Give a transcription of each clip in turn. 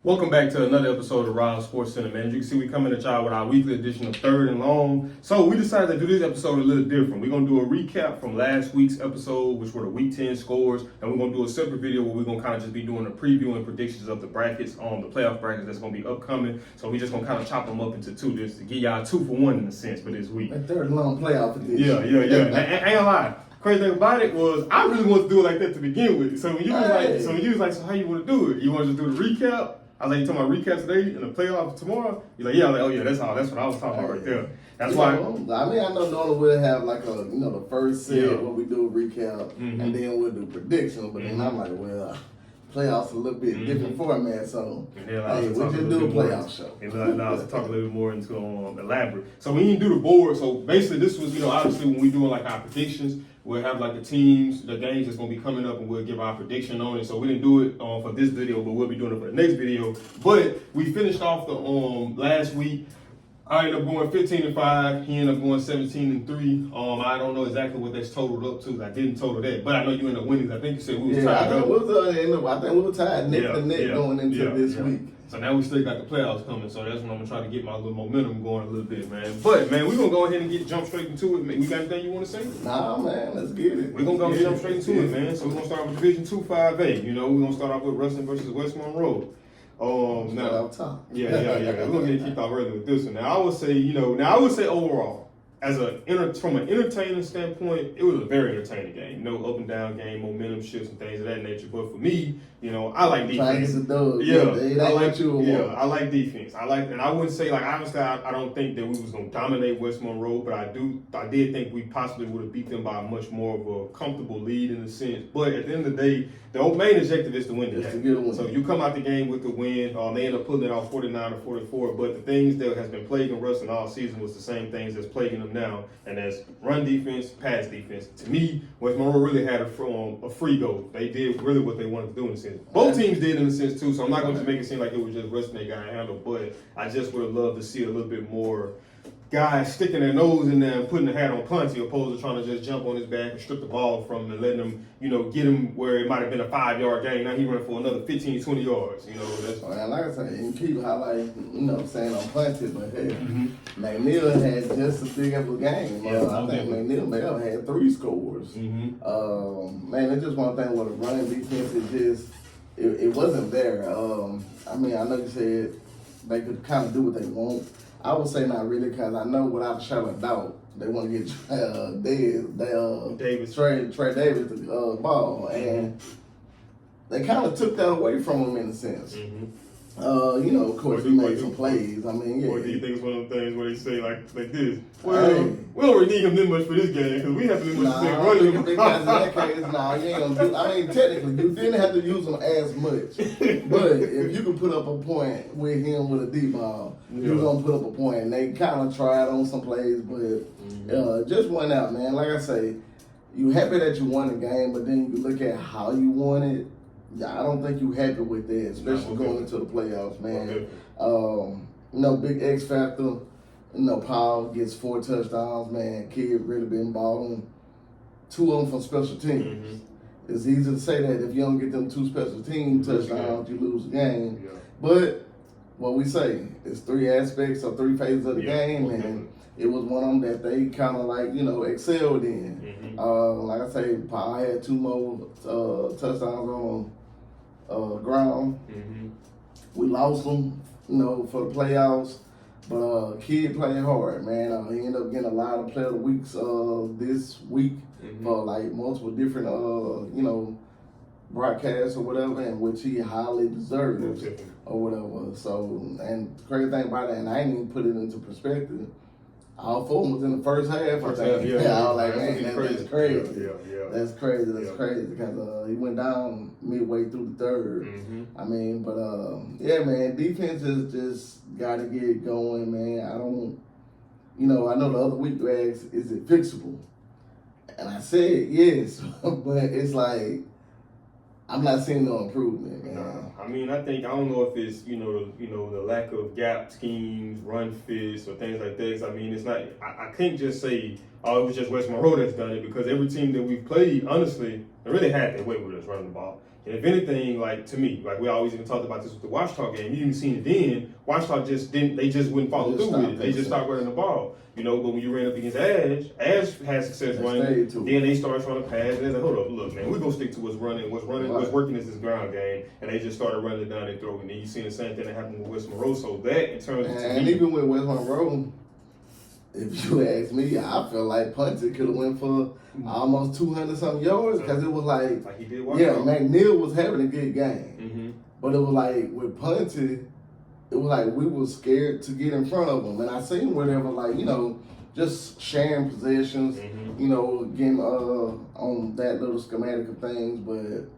Welcome back to another episode of Relive Sports Center, man. As you can see, we coming at y'all with our weekly edition of Third and Long. So we decided to do this episode a little different. We're going to do a recap from last week's episode, which were the Week 10 scores, and we're going to do a separate video where we're going to kind of just be doing a preview and predictions of the brackets, the playoff brackets that's going to be upcoming. So we're just going to kind of chop them up into two, just to give y'all 2 for 1 in a sense for this week. A third and long playoff edition. Yeah. Ain't gonna lie. Crazy thing about it was I really wanted to do it like that to begin with. So when you was like, so how you want to do it? You want to just do the recap? I was like, you talking about recap today and the playoffs tomorrow? You're like, yeah. I was like, oh yeah, that's what I was talking about right there. That's why. I mean, I know normally we'll have like the first set where we do a recap and then we'll do predictions. But then I'm like, well, playoffs a little bit different format, so hey, we just do a playoff show. It allows us to talk a little bit more into elaborate. So we didn't do the board. So basically, this was obviously when we doing like our predictions. We'll have like the teams, the games that's going to be coming up, and we'll give our prediction on it. So we didn't do it for this video, but we'll be doing it for the next video. But we finished off the last week. I ended up going 15-5. He ended up going 17-3. I don't know exactly what that's totaled up to. I didn't total that, but I know you ended up winning. I think you said we was tied up. I think we were tied neck to neck going into this week. So now we still got the playoffs coming, so that's when I'm gonna try to get my little momentum going a little bit, man. But man, we're gonna go ahead and jump straight into it. We got anything you want to say? Nah, man, let's get it. We're gonna jump straight into it, man. So we're gonna start with Division 2 5A. We're gonna start off with Ruston versus West Monroe. Now up top. Yeah. We're gonna get kicked off early with this one. Now I would say overall, from an entertaining standpoint, it was a very entertaining game. Up and down game, momentum shifts and things of that nature. But for me, I like defense. I like defense. And I wouldn't say obviously I don't think that we was gonna dominate West Monroe, but I did think we possibly would have beat them by much more of a comfortable lead in a sense. But at the end of the day, the main objective is to win the game. So you come out the game with the win. They end up putting it off 49-44. But the things that has been plaguing Ruston all season was the same things that's plaguing them now, and that's run defense, pass defense. To me, West Monroe really had a free go. They did really what they wanted to do in a sense. Both teams did in a sense too, so I'm not going to make it seem like it was just Ruston they got handled, but I just would have loved to see a little bit more guys sticking their nose in there and putting the hat on Punty, opposed to trying to just jump on his back and strip the ball from him and letting him, get him where it might have been a 5-yard gain. Now he running for another 15, 20 yards. That's like I said, you keep highlighting, saying on Punty, but hey, McNeil had just as big of a game. I think McNeil may have had 3 scores. Man, it's just one thing with a running defense. It wasn't there. I know you said they could kind of do what they want. I would say not really, because I know without a shadow of doubt they want to get Trey Davis the ball, and they kind of took that away from him in a sense. Of course, he made some plays. Or do you think it's one of the things where they say like this? Well, we don't really need him that much for this game because we have to do much running. Because in that case, you ain't gonna do. Technically, you didn't have to use him as much. But if you could put up a point with him with a deep ball, you was gonna put up a point. And they kind of tried on some plays, but just went out, man. Like I say, you happy that you won the game, but then you look at how you won it. Yeah, I don't think you're happy with that, especially going into the playoffs, man. Big X factor. Paul gets 4 touchdowns, man. Kid really been balling. 2 of them from special teams. It's easy to say that if you don't get them 2 special team touchdowns, you lose the game. But what we say, it's 3 aspects or 3 phases of the game, and it was one of them that they kind of excelled in. Like I say, Paul had 2 more touchdowns on ground. We lost them, for the playoffs. But Kid playing hard, man. He ended up getting a lot of player of the weeks this week for multiple different broadcasts or whatever, in which he highly deserves or whatever. So, and the crazy thing about that, and I ain't even put it into perspective, all 4 of them was in the first half. I was like, man, that's crazy. That's crazy. That's crazy because he went down midway through the third. Man, defense just got to get going, man. I know the other week you asked, is it fixable? And I said yes, but it's like, I'm not seeing no improvement, man. I don't know if it's, the lack of gap schemes, run fits, or things like this. It's not, I can't just say, it was just West Monroe that's done it, because every team that we've played, honestly, they really had their way with us running the ball. And if anything, like to me, like we always even talked about this with the Washita game, you even seen it then, Washita just wouldn't follow through with it. They just stopped running the ball. You know, but when you ran up against Ash had success running, then they started trying to pass, and they said, hold up, look, man, we're going to stick to what's working is this ground game, and they just started running it down their throat, and then you seen the same thing that happened with West Monroe, so that in terms of... And even with West Monroe, if you ask me, I feel like Punty could have went for almost 200-something yards, because it was like he did McNeil was having a good game, but it was like with Punty, it was like we were scared to get in front of them. And I seen whatever, like, you know, just sharing possessions, you know, getting on that little schematic of things. But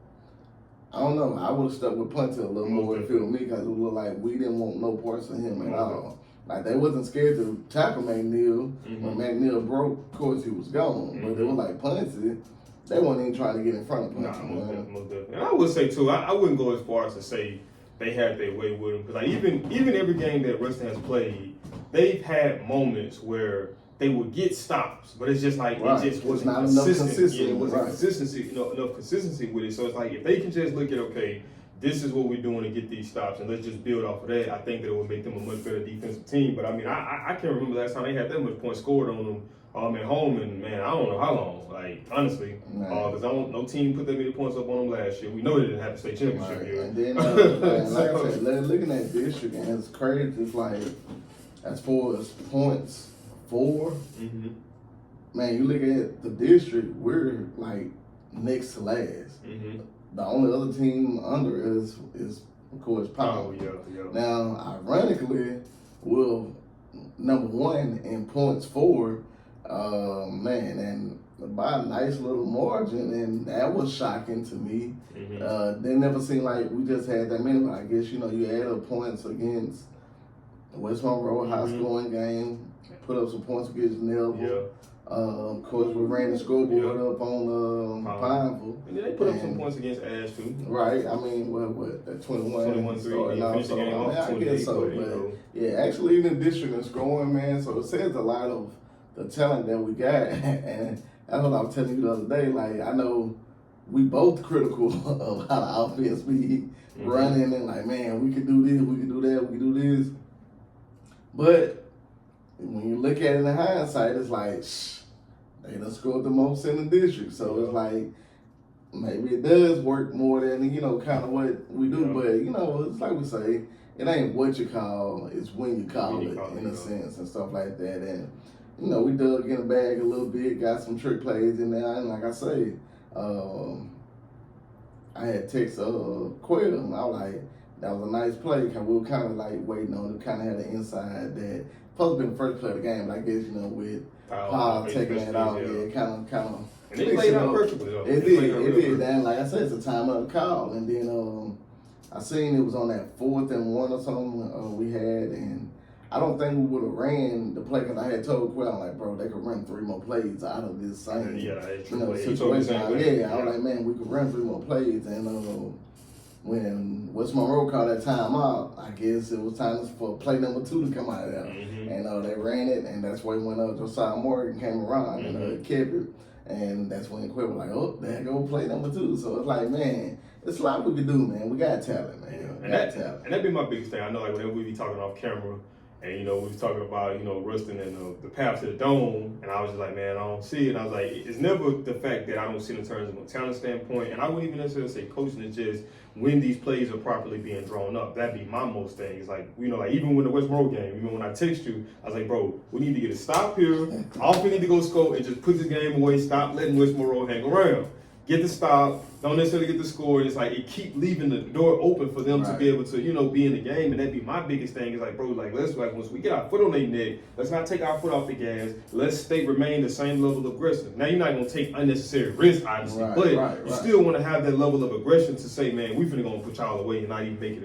I don't know. I would have stuck with Punter a little more if it was me, because it looked like we didn't want no parts of him at all. Like, they wasn't scared to tackle McNeil. When McNeil broke, of course, he was gone. But it was like Punter, they weren't even trying to get in front of Punter. Most definitely. And I would say, too, I wouldn't go as far as to say they had their way with him. Because like, even every game that Ruston has played, they've had moments where they would get stops, but it's just like it just wasn't consistent. Yeah, it wasn't consistency, enough consistency with it. So it's like if they can just look at, okay, this is what we're doing to get these stops, and let's just build off of that, I think that it would make them a much better defensive team. But I mean, I can't remember last time they had that much points scored on them at home, and man, I don't know how long. Like, honestly, because no team put that many points up on them last year. We know they didn't have the state championship year. And then, like I said, looking at district, and it's crazy. It's like, as far as points for, man, you look at the district, we're like next to last. The only other team under is of course Powell. Now, ironically, we're number one in points for, man, and by a nice little margin, and that was shocking to me. They never seemed like we just had that many, but I guess, you know, you add up points against West Monroe, high scoring game, put up some points against Neville. Of course, we ran the scoreboard up on Pineville. And then they put up some points against Ash, too. Right. I mean, what 21-3. Finished the game off 28. I guess so. But, yeah, actually, in the district is growing, man. So it says a lot of the talent that we got. And that's what I was telling you the other day. Like, I know we both critical of how the offense be running and like, man, we could do this, we could do that, we could do this. But when you look at it in hindsight, it's like, they done scored the most in the district. So it's like, maybe it does work more than, you know, kind of what we do. But, you know, it's like we say, it ain't what you call, it's when you call it, in a sense, and stuff like that. And, you know, we dug in the bag a little bit, got some trick plays in there. And like I say, I had text Quail, and I was like, that was a nice play, because we were kind of like waiting on it, kind of had an inside that supposed to be the first play of the game, but I guess, you know, with Powell taking that out, kind of. And they played out perfectly, though. It did. And like I said, it's a timeout call. And then I seen it was on that 4th and 1 or something we had, and I don't think we would have ran the play, because I had told Quell, I'm like, bro, they could run 3 more plays out of this same situation. I was like, man, we could run 3 more plays. And when West Monroe called that timeout, I guess it was time for play number 2 to come out of there. And they ran it, and that's when Josiah Morgan came around and kept it. And that's when Quell was like, oh, there go play number 2. So it's like, man, it's a lot we could do, man. We got talent, man. And that'd be my biggest thing. I know, like, whenever we be talking off camera, and, you know, we was talking about, you know, Ruston and the path to the dome, and I was just like, man, I don't see it. And I was like, it's never the fact that I don't see it in terms of a talent standpoint, and I wouldn't even necessarily say coaching, it's just when these plays are properly being drawn up. That'd be my most thing. It's like, you know, like even with the West Monroe game, even when I text you, I was like, bro, we need to get a stop here. Off, we need to go score and just put this game away. Stop letting West Monroe hang around. Get the stop, don't necessarily get the score. And it's like, it keep leaving the door open for them to be able to, you know, be in the game. And that'd be my biggest thing. Is like, bro, like, let's, like, once we get our foot on their neck, let's not take our foot off the gas. Let's remain the same level of aggressive. Now, you're not going to take unnecessary risks, obviously, but you still want to have that level of aggression to say, man, we finna gonna put y'all away and not even make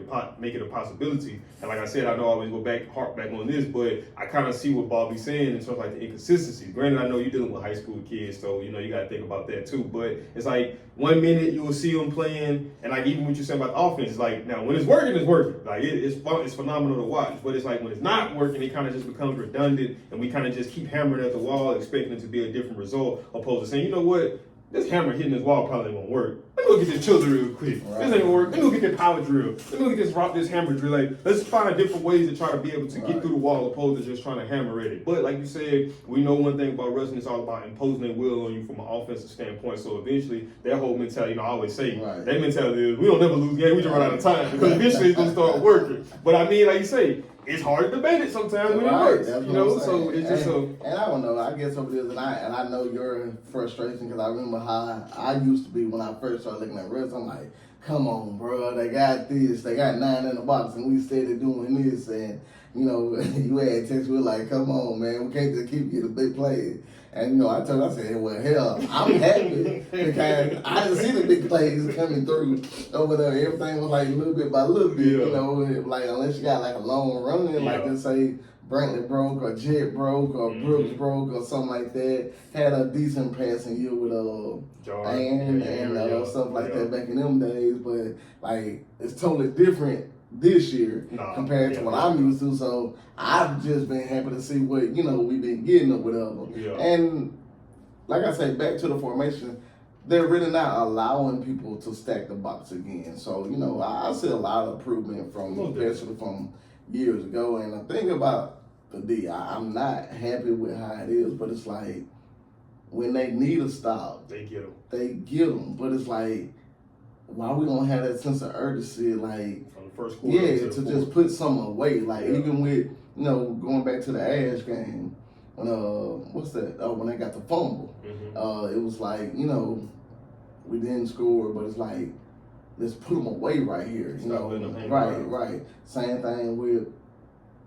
it a possibility. And like I said, I know I always harp back on this, but I kind of see what Bobby's saying in terms of like the inconsistency. Granted, I know you're dealing with high school kids, so, you know, you got to think about that too. But it's like, 1 minute you will see them playing, and like even what you're saying about the offense, it's like, now when it's working, it's working. Like it's fun, it's phenomenal to watch. But it's like when it's not working, it kind of just becomes redundant, and we kind of just keep hammering at the wall, expecting it to be a different result, opposed to saying, you know what, this hammer hitting this wall probably won't work. Let me go get this chisel real quick. Right. This ain't gonna work. Let me go get that power drill. Let me go get this hammer drill. Like, let's find different ways to try to be able to get through the wall opposed to just trying to hammer at it. But like you said, we know one thing about Ruston, it's all about imposing their will on you from an offensive standpoint. So eventually, their whole mentality, you know, I always say, their mentality is, we don't never lose games, we just run out of time. Because eventually it's gonna start working. But I mean, like you say, it's hard to debate it sometimes when it works. You know, so it's just and I don't know. I guess over this, and I know your frustration because I remember how I used to be when I first started looking at Russ. I'm like, come on, bro, they got this, they got 9 in the box, and we started doing this, and you know, you had text, we were like, come on, man, we can't just keep getting big plays. And you know, I said, well, hell, I'm happy because I didn't see the big plays coming through over there. Everything was like little bit by little bit, you know, like unless you got like a long run, like let's say Brantley broke or Jet broke or Brooks broke or something like that. Had a decent passing year with and stuff like that back in them days, but like it's totally different this year compared to what I'm used to. So I've just been happy to see what, you know, we've been getting or whatever. And like I say, back to the formation, they're really not allowing people to stack the box again. So, you know, I see a lot of improvement especially from years ago. And the thing about the D, I'm not happy with how it is, but it's like when they need a stop, they get them. But it's like, why we don't have that sense of urgency, like, from the first quarter to just put something away. Like, even with, you know, going back to the Ash game, when, when they got the fumble, it was like, you know, we didn't score, but it's like, let's put them away right here. You know, right. Same thing with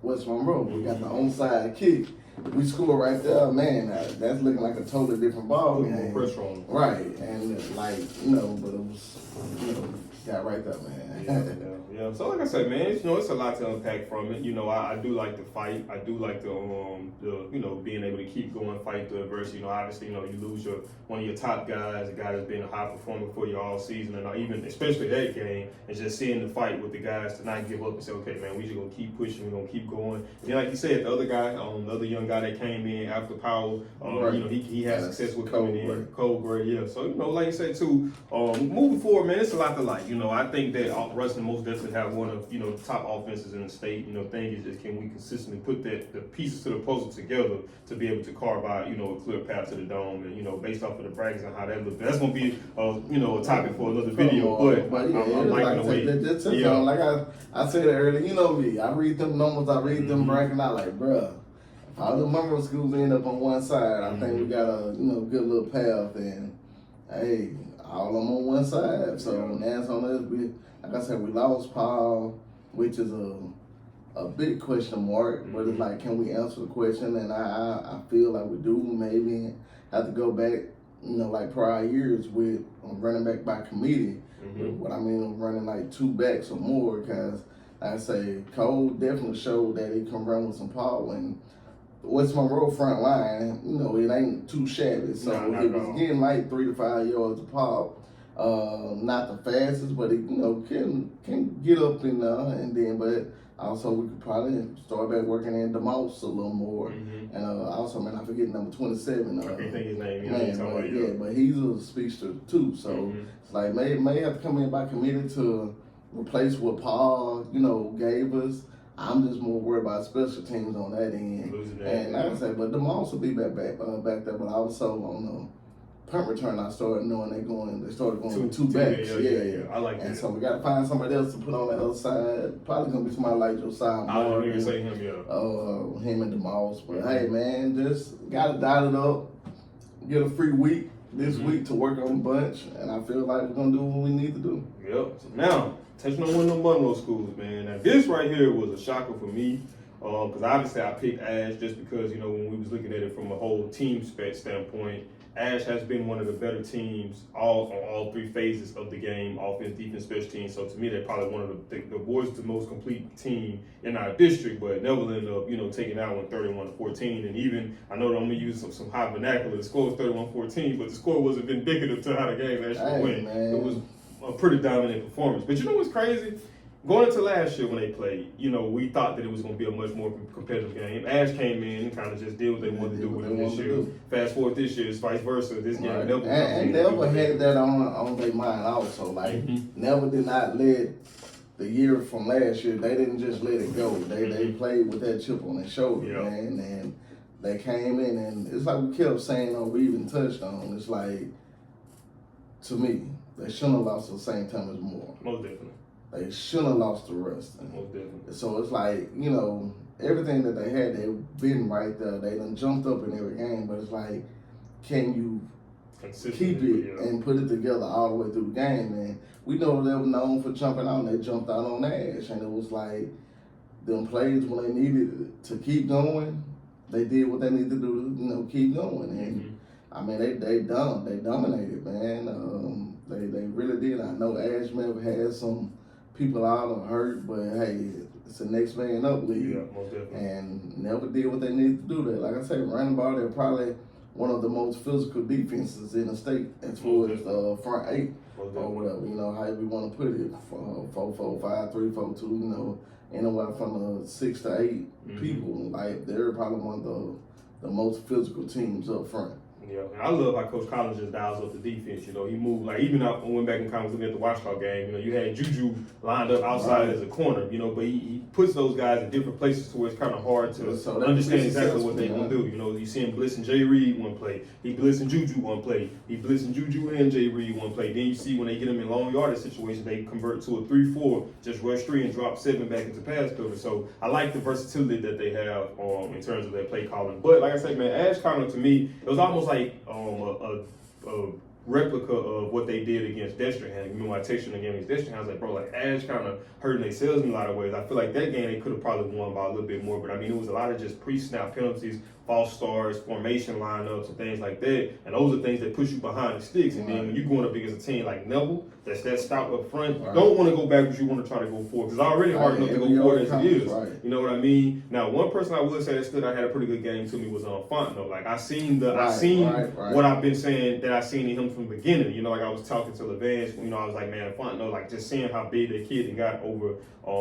West Monroe. We got the onside kick. We score right there, man. That's looking like a totally different ball game. Pressure on them. Right, and like, you know, but it was, you know, got right there, man. Yeah. So like I said, man, you know, it's a lot to unpack from it. You know, I do like the fight. I do like the you know, being able to keep going, fight through adversity. You know, obviously, you know, you lose one of your top guys, a guy that's been a high performer for you all season, and even especially that game, and just seeing the fight with the guys to not give up and say, okay, man, we just gonna keep pushing, we're gonna keep going. And then, like you said, the other guy, the other young guy that came in after Powell, you know, he had success with coming in. Cole Gray, So, you know, like you said too, moving forward, man, it's a lot to like. You know, I think that Ruston most definitely have one of, you know, the top offenses in the state. You know, thing is just, can we consistently put the pieces to the puzzle together to be able to carve out, you know, a clear path to the dome. And, you know, based off of the brackets and how that looks, that's gonna be you know, a topic for another video. But I'm liking the way. Like I said earlier, you know me, I read them numbers, I read them brackets, I like, bruh, if all the Monroe schools end up on one side, I think we got a, you know, good little path, and hey, all of them on one side. So now it's on us. Like I said, we lost Paul, which is a big question mark, but it's like, can we answer the question? And I feel like we do. Maybe have to go back, you know, like prior years with running back by committee. What I mean, running like 2 backs or more, because like I say, Cole definitely showed that he can run with some power. And West Monroe front line, you know, it ain't too shabby. So it was getting like 3 to 5 yards of pop. Not the fastest, but it, you know, can get up in there, and then, but also we could probably start back working in DeMoss a little more. And also, man, I forget number 27. I can't think his name. But he's a speedster too. So it's like may have to come in by committee to replace what Paul, you know, gave us. I'm just more worried about special teams on that end. And like I said, but DeMoss will be back there. But also on the punt return, I started knowing they started going 2 backs. I like that. And so we got to find somebody else to put on that other side. Probably gonna be somebody like Josiah. I don't even say him, him and DeMoss. But hey, man, just gotta dot it up. Get a free week this week to work on a bunch, and I feel like we're gonna do what we need to do. So now, touching on one of the Monroe schools, man. Now this right here was a shocker for me. Because obviously I picked Ash just because, you know, when we was looking at it from a whole team standpoint, Ash has been one of the better teams on all 3 phases of the game, offense, defense, special teams. So to me, they're probably one of the boys, the most complete team in our district. But Neville ended up, you know, taking that one 31-14. And even, I know I'm gonna use some high vernacular. The score was 31-14, but the score wasn't indicative to how the game actually went. Man. It was a pretty dominant performance. But you know what's crazy? going into last year when they played, we thought that it was going to be a much more competitive game. Ash came in and kind of just did what they wanted to do with them this year. Fast forward this year, it's vice versa. This game never and never had that on their mind also. Like, never did not let the year from last year, they didn't just let it go. They played with that chip on their shoulder, man. And they came in, and it's like we kept saying, we even touched on. It's like, to me, they shouldn't have lost at the same time as Moore. Most definitely. They shouldn't have lost to Ruston. Most definitely. So it's like, everything that they had, they've been right there. They done jumped up in every game, but it's like, can you keep it and put it together all the way through the game? And we know they were known for jumping out, and they jumped out on Ash. And it was like, them plays when they needed to keep going, they did what they needed to do to, keep going. And I mean, they dominated, man. They really did. I know Ash may have had some people out or hurt, but hey, it's the next man up league. Yeah, most definitely. And never did what they needed to do there. Like I said, running ball, they're probably one of the most physical defenses in the state as far as front eight or whatever, how we want to put it. 4-4-5, 3-4-2, anywhere from 6 to 8 people. Like, they're probably one of the most physical teams up front. Yeah, and I love how Coach Collins just dials up the defense. He moved, like, even when we went back in college looking at the Washington game, you had Juju lined up outside as a corner, but he puts those guys in different places to where it's kind of hard to understand exactly what they're going to do. You see him blitzing Jay Reed one play. He blitzing Juju one play. He blitzing Juju and Jay Reed one play. Then you see when they get them in long yardage situations, they convert to a 3-4, just rush 3 and drop 7 back into pass coverage. So I like the versatility that they have in terms of their play calling. But like I said, man, Ash Connor, to me, it was almost like a replica of what they did against Destrehan. Remember I texted the game against Destrehan, I was like, bro, like Ash kind of hurting themselves in a lot of ways. I feel like that game they could have probably won by a little bit more, but I mean, it was a lot of just pre-snap penalties, false starts, formation lineups, and things like that. And those are things that push you behind the sticks. And then when you're going up against a team like Neville, that's that stout up front, you don't want to go backwards, you want to try to go forward. Because it's already hard enough to go forward as it is. You know what I mean? Now, one person I would say that stood out had a pretty good game to me was Fontenot. Like, I seen what I've been saying that I seen in him from the beginning. Like I was talking to LeVance, I was like, man, Fontenot, like just seeing how big that kid got over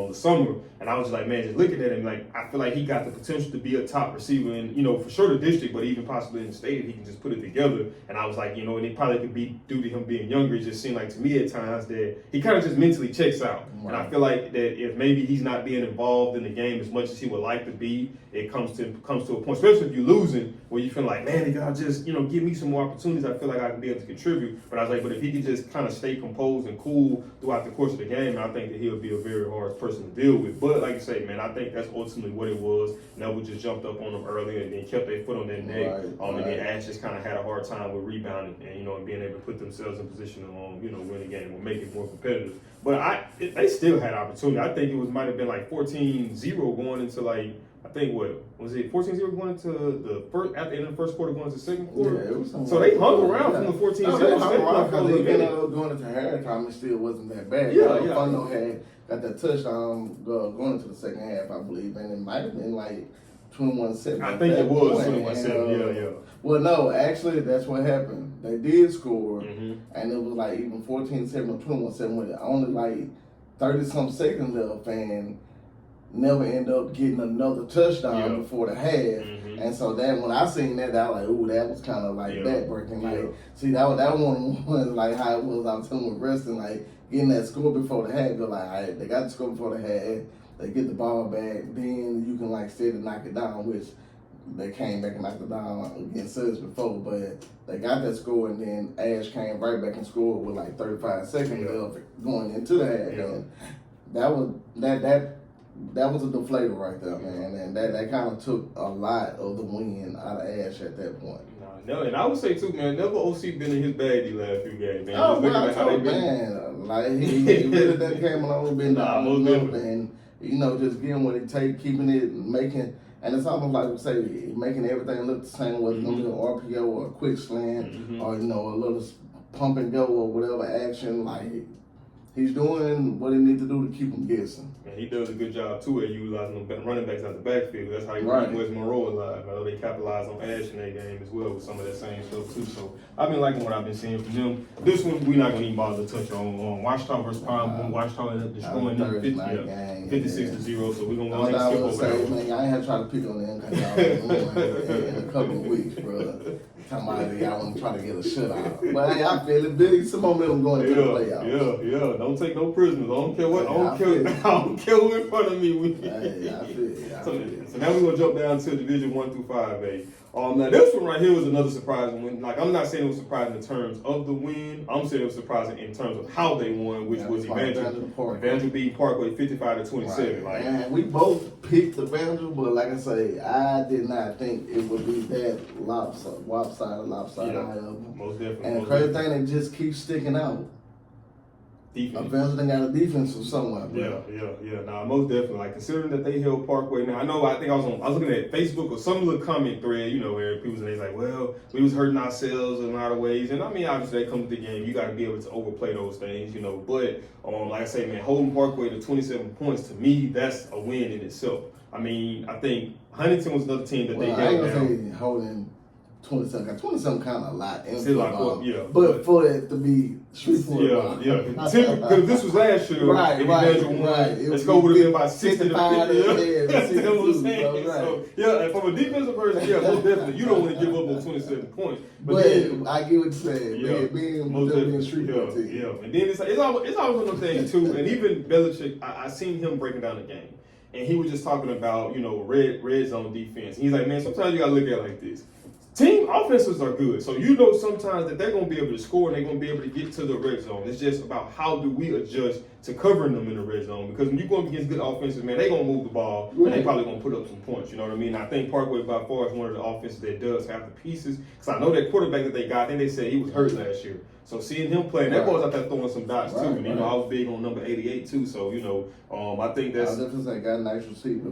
the summer. And I was just like, man, just looking at him, like, I feel like he got the potential to be a top receiver in, for sure the district, but even possibly in the state if he can just put it together. And I was like, and it probably could be due to him being younger. It just seemed like to me at times that he kind of just mentally checks out. And I feel like that if maybe he's not being involved in the game as much as he would like to be, it comes to a point, especially if you're losing, where you feel like, man, they gotta just, give me some more opportunities. I feel like I can be able to contribute. But I was like, but if he could just kind of stay composed and cool throughout the course of the game, I think that he'll be a very hard person to deal with. But like I say, man, I think that's ultimately what it was. Neville just jumped up on them earlier and then kept their foot on their neck. And then Ash just kind of had a hard time with rebounding and, and being able to put themselves in position to, win the game or make it more competitive. But they still had opportunity. I think it might have been like 14-0 going into like, I think what was it 14-0 going into the first at the end of the first quarter going into the second quarter. Yeah, it was so they hung around from the 14-0. They hung around because even going into halftime, it still wasn't that bad. Fontenot had got that touchdown going into the second half, I believe, and it might have been like 21-7. I think it was 21-7. Yeah. Well, no, actually, that's what happened. They did score, and it was like even 14-7 or 21-7 with only like 30-some seconds left, and never end up getting another touchdown before the half. And so that when I seen that, I was like, ooh, that was kind of like backbreaking. Like, see, that one was like how it was. I was telling with Ruston, like getting that score before the half. They're like, all right, they got the score before the half. They get the ball back, then you can like steady knock it down, which they came back and knocked it down against us before. But they got that score, and then Ash came right back and scored with like 35 seconds left going into the half. And that was a deflator right there, man, and that kind of took a lot of the win out of Ash at that point. No, and I would say too, man, never OC been in his bag these last few games, man. Oh, man, like he really done came along and been down and just getting what it take, keeping it, making, and it's almost like we say, making everything look the same, whether it's gonna be an RPO or a quick slant or a little pump and go or whatever action, like. He's doing what he needs to do to keep them guessing. And he does a good job too at utilizing them running backs out the backfield. That's how he Right. keep West Monroe alive. I know they capitalize on Ash in that game as well with some of that same stuff too. So I've been liking what I've been seeing from them. This one we're not gonna even bother to touch on. Washita versus Palm Boom. Washita ended up destroying them 56-0. So we're gonna go ahead and skip over that. Man, I ain't had to try to pick on them because y'all won in a couple of weeks, bro. Talking about y'all want to try to get a shutout. But hey, I feel it. Big some momentum going into the playoffs. Yeah. Don't take no prisoners. I don't care what. Hey, I don't care who in front of me. Hey, I feel it. So now we're gonna jump down to Division 1 through 5A. Now this one right here was another surprising win. Like I'm not saying it was surprising in terms of the win. I'm saying it was surprising in terms of how they won, which was Evangel beat Parkway 55-27. Right. And we both picked Evangel, but like I say, I did not think it would be that lopsided high up. Most definitely. And the crazy thing, they just keep sticking out. Defense. Evangel done got a defense from somewhere, bro. Yeah. Nah, most definitely. Like considering that they held Parkway. Now I think I was looking at Facebook or some little comment thread, where people was like, well, we was hurting ourselves in a lot of ways. And I mean, obviously that comes with the game. You got to be able to overplay those things, But like I say, man, holding Parkway to 27 points to me, that's a win in itself. I mean, I think Huntington was another team that they held. I ain't gonna say holding 27 kind of a lot in football, but for it to be Shreveport, because this was last year, right. Let's go with it about 60 to 50. So, and from a defensive person, most definitely, you don't want to give up on 27 points. But then, I get what you're saying, being Shreveport team. Yeah, and then it's always one of those things too. And even Belichick, I seen him breaking down the game, and he was just talking about red zone defense. And he's like, man, sometimes you gotta look at it like this. Team offenses are good, so sometimes that they're going to be able to score and they're going to be able to get to the red zone. It's just about how do we adjust to covering them in the red zone, because when you're going against good offenses, man, they're going to move the ball and they're probably going to put up some points, you know what I mean? I think Parkway by far is one of the offenses that does have the pieces, because I know that quarterback that they got, I think they said he was hurt last year. So seeing him play, that boy's out there throwing some dots too. And, I was big on number 88 too. So I think that's. I definitely got a nice receiver.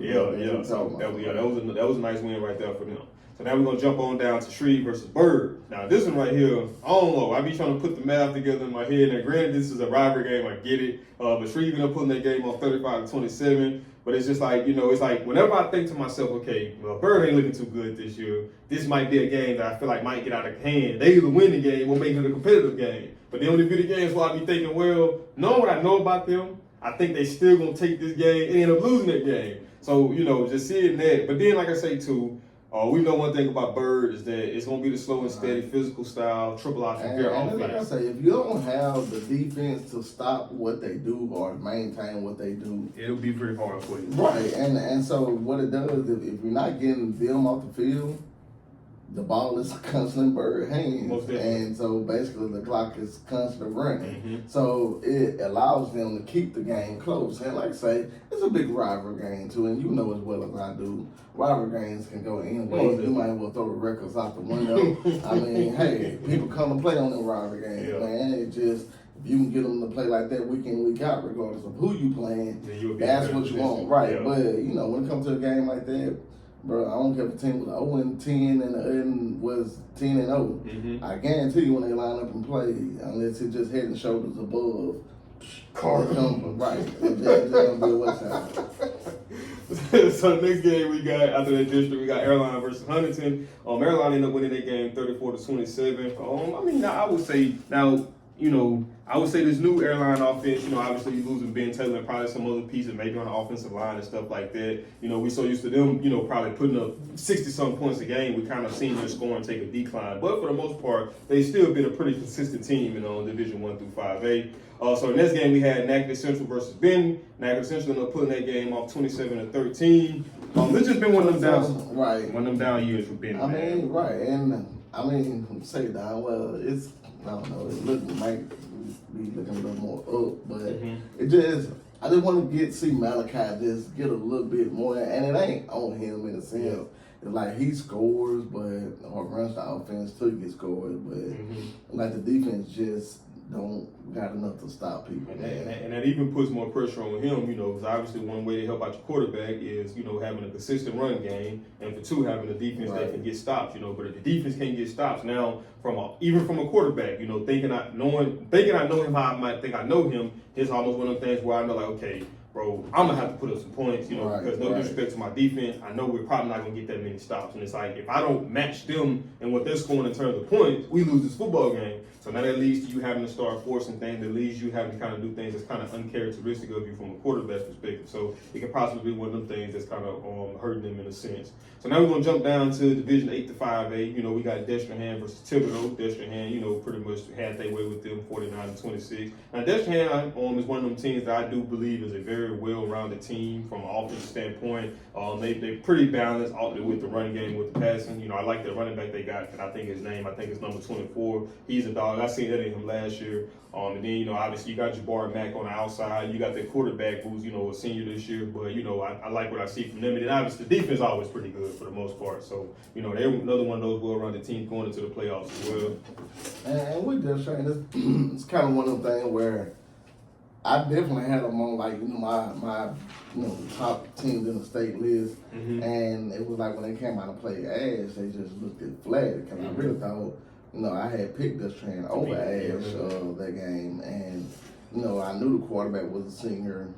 So that was a nice win right there for them. So now we're gonna jump on down to Shreve versus Bird. Now this one right here, I don't know. I be trying to put the math together in my head. Now granted, this is a rivalry game, I get it. But Shreve ended up putting that game on 35-27. But it's just like, it's like whenever I think to myself, okay, well, Bird ain't looking too good this year. This might be a game that I feel like might get out of hand. They either win the game or make it a competitive game. But then when it be the games where I be thinking, well, knowing what I know about them, I think they still gonna take this game and end up losing that game. So, just seeing that. But then, like I say too, we know one thing about Bird is that it's going to be the slow and steady physical style, triple option, fair offense. Like I say, if you don't have the defense to stop what they do or maintain what they do, it'll be very hard for you. Right, and so what it does, if you're not getting them off the field, the ball is constantly in Bird hands. And so basically the clock is constantly running. Mm-hmm. So it allows them to keep the game close. And like I say, it's a big rivalry game too, and you know as well as I do, rivalry games can go anyway. You might as well throw the records out the window. I mean, hey, people come to play on them rivalry games, man. It just, if you can get them to play like that week in, week out, regardless of who you playing, that's what you want. Right, but when it comes to a game like that, bro, I don't care if the team was 0-10 and the other was 10-0. Mm-hmm. I guarantee you when they line up and play, unless it's just head and shoulders above, right. It's just gonna be a West Side. So the next game we got after that district, we got Airline versus Huntington. Airline ended up winning that game 34-27. I mean, I would say this new Airline offense, obviously you're losing Ben Taylor and probably some other pieces, maybe on the offensive line and stuff like that. We so used to them, probably putting up 60-some points a game. We kind of seen their scoring take a decline. But for the most part, they've still been a pretty consistent team in Division 1 through 5A. So in this game, we had Natchitoches Central versus Benton. Natchitoches Central ended up putting that game off 27-13. It's just been one of them down, right? One of them down years for Benton. Say down. Well, it's, I don't know. It might be looking a little more up, but it just, I just want to see Malachi just get a little bit more, and it ain't on him in a sense. Yeah. It's like he scores, or runs the offense to get scores, but like the defense just don't got enough to stop people. And that even puts more pressure on him, because obviously one way to help out your quarterback is, having a consistent run game, and for two, having a defense that can get stops, but if the defense can't get stops, now even from a quarterback, thinking I know him how I might think I know him, it's almost one of the things where I know, like, okay, bro, I'm gonna have to put up some points, you know, Right, because no right. disrespect to my defense, I know we're probably not gonna get that many stops. And it's like, if I don't match them and what they're scoring in terms of points, we lose this football game. So now that leads to you having to start forcing things, that leads you having to kind of do things that's kind of uncharacteristic of you from a quarterback's perspective. So it could possibly be one of them things that's kind of hurting them in a sense. So now we're gonna jump down to Division 8 to 5A. You know, we got Destrehan versus Thibodeau. Destrehan, you know, pretty much had their way with them, 49-26. Now Destrehan is one of them teams that I do believe is a very well-rounded team from an offensive standpoint. They pretty balanced with the run game, with the passing. You know, I like the running back they got, and I think his name, I think it's number 24. He's a dog. I seen that in him last year. And then, you know, obviously you got Jabari Mack on the outside. You got the quarterback who's, you know, a senior this year. But, you know, I like what I see from them. And then obviously the defense is always pretty good for the most part. So, you know, they're another one of those well-rounded teams going into the playoffs as well. And with Destrehan, it's kind of one of them things where I definitely had them on, like, you know, my top teams in the state list. Mm-hmm. And it was like when they came out and played Ash, they just looked at flat. Because I really thought, you know, I had picked Destrehan over Ash that game. And, you know, I knew the quarterback was a senior,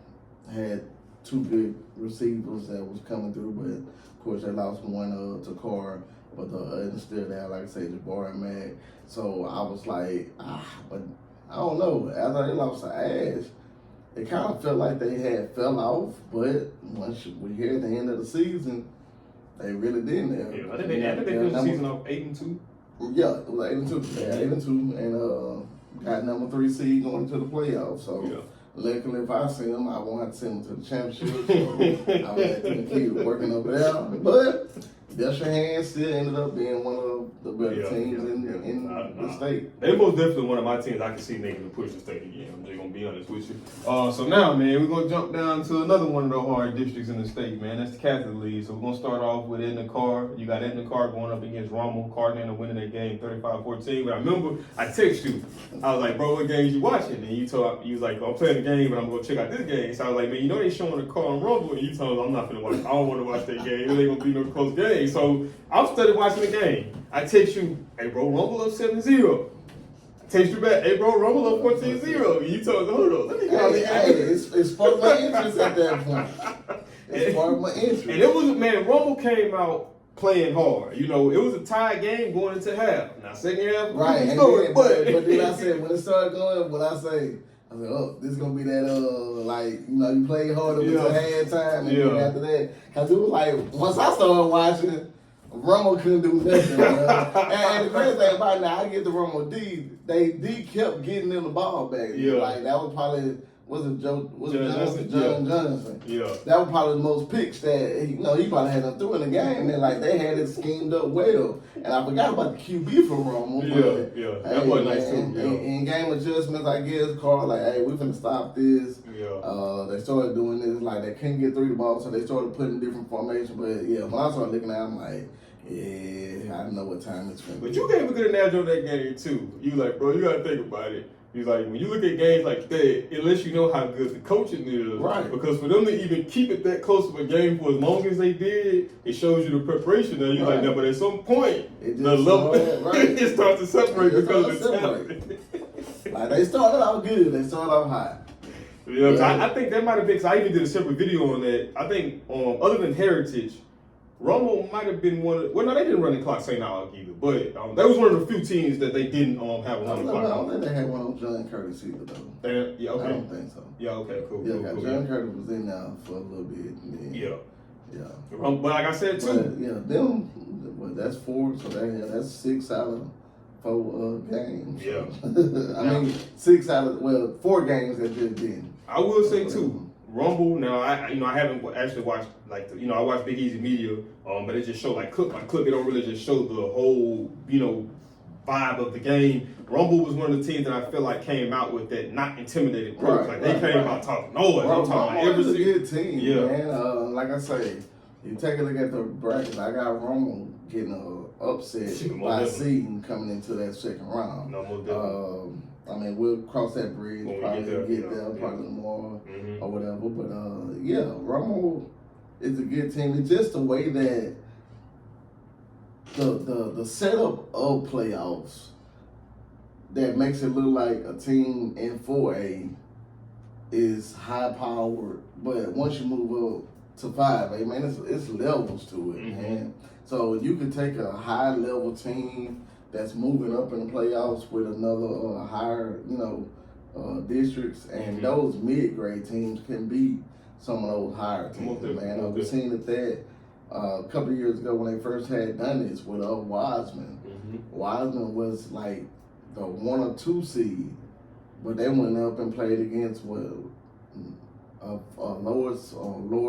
had two good receivers that was coming through. But, of course, they lost one to Carr. But the others still there, like I say, Jabari Mack. So I was like, but I don't know. After they lost to Ash, it kind of felt like they had fell off. But once we hear at the end of the season, they really didn't. Yeah, I think they finished the season off 8-2. Yeah, it was 8-2. They had 8-2 and got number 3 seed going to the playoffs. So luckily, if I see them, I won't have to send them to the championship. So I'll let them keep working over there. But Destrehan still ended up being one of the better teams in the state. They're most definitely one of my teams I can see making the push to state again. I'm just going to be honest with you. So now, man, we're going to jump down to another one of the hard districts in the state, man. That's the Catholic League. So we're going to start off with Edna Carr. You got Edna Carr going up against Rommel. Carr ended up winning that game 35-14. But I remember I texted you. I was like, bro, what games you watching? And you was like, I'm playing the game, but I'm going to check out this game. So I was like, man, you know they showing the Carr and Rumble. And you told me, I'm not going to watch it. I don't want to watch that game. It ain't going to be no close game. So I'm studying watching the game. I text you, hey bro, Rumble up 7-0. I text you back, hey bro, Rumble up 14-0. And you told me, hold on, let me go. It's sparked my interest at that point. It sparked my interest. And it was, man, Rumble came out playing hard. You know, it was a tied game going into half. Now, second half, right. And then, but then I said, when it started going, I said, oh, this is going to be that, like, you know, you play harder with the halftime. And then after that, because it was like, once I started watching, Romo couldn't do nothing. And the crazy thing about it, now, I get the Romo D. D kept getting them the ball back. Yeah. Like, that was probably, John Johnson? Yeah. That was probably the most picks that, he probably had them through in the game. And, like, they had it schemed up well. And I forgot about the QB from Romo. That was nice, too. In game adjustments, I guess, Carl, like, hey, we're going to stop this. They started doing this, like, they couldn't get through the ball, so they started putting different formations. But, when I started looking at it, I'm like, I don't know what time it's from. But you gave a good analogy on that game, too. You like, bro, you got to think about it. He's like, when you look at games like that, it lets you know how good the coaching is. Right. Because for them to even keep it that close of a game for as long as they did, it shows you the preparation. And you're like, no, but at some point, the level, it starts to separate because of the talent. Like, they started out good. They started out hot. I think that might have been, because I even did a separate video on that. I think, other than Heritage, Romo might have been one of, well, no, they didn't run the clock St. Alec either, but that was one of the few teams that they didn't have one on the clock. I don't think they had one on John Curtis either, though. Okay. I don't think so. Yeah, okay, cool. Yeah, cool, John Curtis was in there for a little bit. Yeah. But like I said, too. That's 4, so that's 6 out of 4 games. Yeah. I mean, 6 out of, 4 games that just didn't. I will say, too. Rumble. Now, I haven't actually watched I watch Big Easy Media, but it just showed like clip by clip. It don't really just show the whole vibe of the game. Rumble was one of the teams that I feel like came out with that not intimidated approach. They came out talking noise. I'm talking Rumble is a good team, man. Like I say, you take a look at the brackets. I got Rumble getting an upset by seeding coming into that second round. No, more definitely. I mean, we'll cross that bridge, probably get there probably tomorrow or whatever. But, Romo is a good team. It's just the way that the setup of playoffs that makes it look like a team in 4A is high powered, but once you move up to 5A, man, it's levels to it, man. So you could take a high level team that's moving up in the playoffs with another higher, districts, and those mid-grade teams can beat some of those higher teams, man. We've seen that a couple of years ago when they first had done this with Wiseman. Wiseman was like the 1 or 2 seed, but they went up and played against lower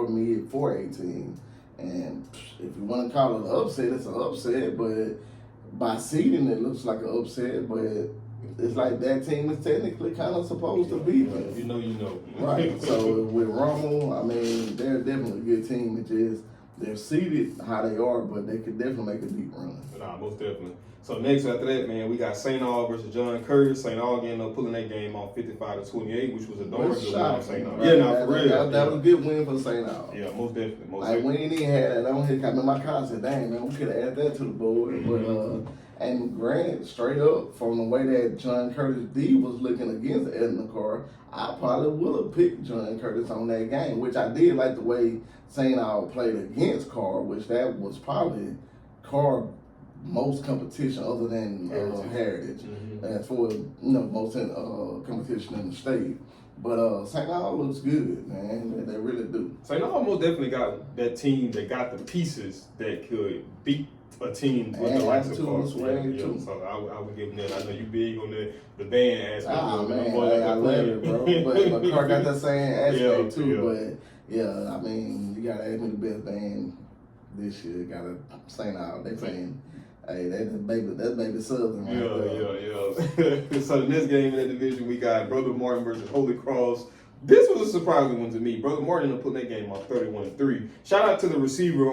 mid 4A team. And if you want to call it an upset, it's an upset, but by seeding it looks like an upset, but it's like that team is technically kind of supposed to beat them. You know. Right. So with Rommel, I mean, they're definitely a good team. It's just they're seeded how they are, but they could definitely make a deep run. Nah, most definitely. So next after that, man, we got St. Aug versus John Curtis. St. Aug ended up pulling that game off 55-28, which was a darn good win on St. Aug. Yeah, for real. That was a good win for St. Aug. Yeah, most definitely. We ain't even had that on here. I mean, my car said, dang, man, we could have added that to the board. But and granted, straight up, from the way that John Curtis D was looking against Edna Carr, I probably would have picked John Curtis on that game, which I did like the way St. Aug played against Carr, which that was probably Carr most competition other than Heritage. As for most competition in the state. But St. Aug looks good, man. They really do. St. Aug most definitely got that team that got the pieces that could beat a team with the likes of Carr. So I would give them that. I know you big on the band aspect. Man, I love it, bro. But Carr got that same aspect too. But yeah, I mean, you gotta ask me the best band this year. Gotta St. Aug. They playing. Hey, that's baby Southern. Yeah. So the next game in that division, we got Brother Martin versus Holy Cross. This was a surprising one to me. Brother Martin ended up putting that game off 31-3. Shout out to the receiver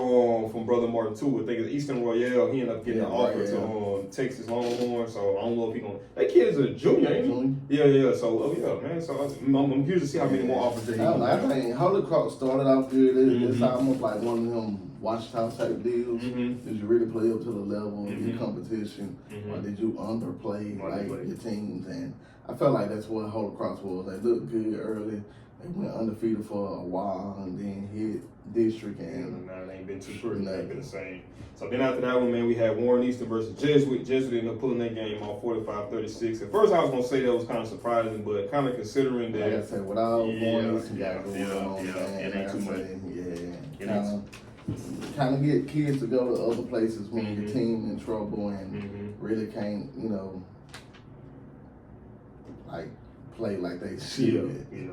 from Brother Martin too. I think it's Easton Royale. He ended up getting an offer to Texas Longhorn. So I don't know if he gonna. That kid's a junior, ain't he? Yeah. So man. So I'm curious to see how many more offers they have. I think Holy Cross started off good. It's almost like one of them Washington type deals. Did you really play up to the level of your competition, or did you underplay your teams? And I felt like that's what Holy Cross was. They looked good early. They went undefeated for a while and then hit district and now they ain't been too pretty. They've been the same. So then after that one, man, we had Warren Easton versus Jesuit. Jesuit ended up pulling that game off 45-36. At first, I was gonna say that was kind of surprising, but kind of considering that. Like I said, without Warren Easton got going on, it ain't too much. Kind of get kids to go to other places when your team in trouble and really can't, like play like they should. Yeah.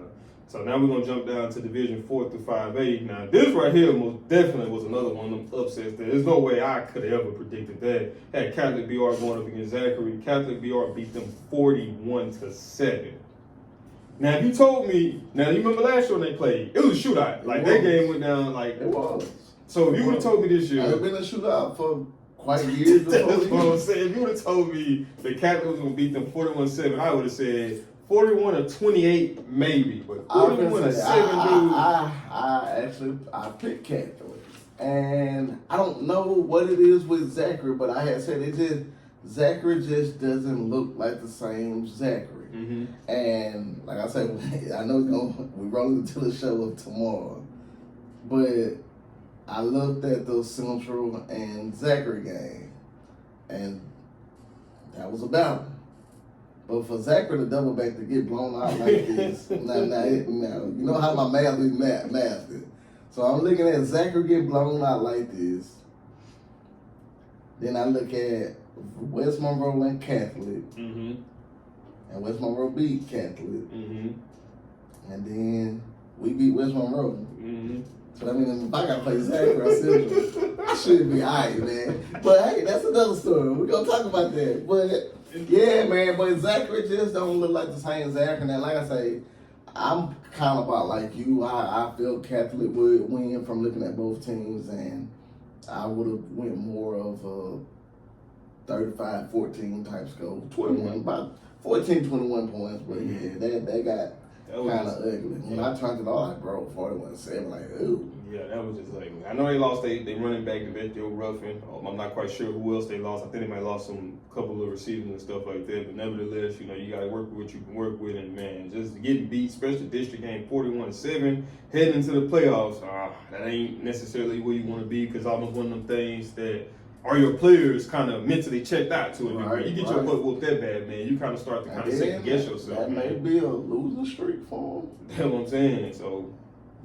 So now we're gonna jump down to Division 4 through 5A. Now this right here most definitely was another one of them upsets that there's no way I could have ever predicted that. Had Catholic BR going up against Zachary. Catholic BR beat them 41-7. Now if you told me, you remember last year when they played, it was a shootout. Like that game went down like it was. So if you would have told me this year, it's been a shootout for quite years before. That's what I'm saying. If you would have told me the Catholic was gonna beat them 41-7, I would have said 41-28 maybe, but 41-7, dude. I picked Catholic, and I don't know what it is with Zachary, but I had said Zachary just doesn't look like the same Zachary. And like I said, I know we're rolling until the show of tomorrow, but I looked at the Central and Zachary game, and that was a battle. But for Zachary to double back to get blown out like this, now, you know how my math is mastered. So I'm looking at Zachary get blown out like this. Then I look at West Monroe and Catholic, and West Monroe beat Catholic, and then we beat West Monroe. So that means if I gotta play Zachary Central, I should be alright, man. But hey, that's another story. We're gonna talk about that. But yeah, man, but Zachary just don't look like the same Zachary. And like I say, I'm kind of about like you. I feel Catholic would win from looking at both teams, and I would have went more of a 35-14 type score. 21, about 14-21 points. But yeah, that got kind of ugly. When I turned it on, like, bro, 41-7, like, ooh. Yeah, that was just ugly. I know they lost they running back to Ruston. I'm not quite sure who else they lost. I think they might have lost some couple of receivers and stuff like that. But nevertheless, you know, you got to work with what you can work with. And man, just getting beat, especially district game 41-7, heading into the playoffs, that ain't necessarily where you want to be, because almost one of them things that are your players kind of mentally checked out to it. Right, you get your butt whooped that bad, man, you kind of start to kind of second guess yourself. That may be a losing streak for them. That's what I'm saying. So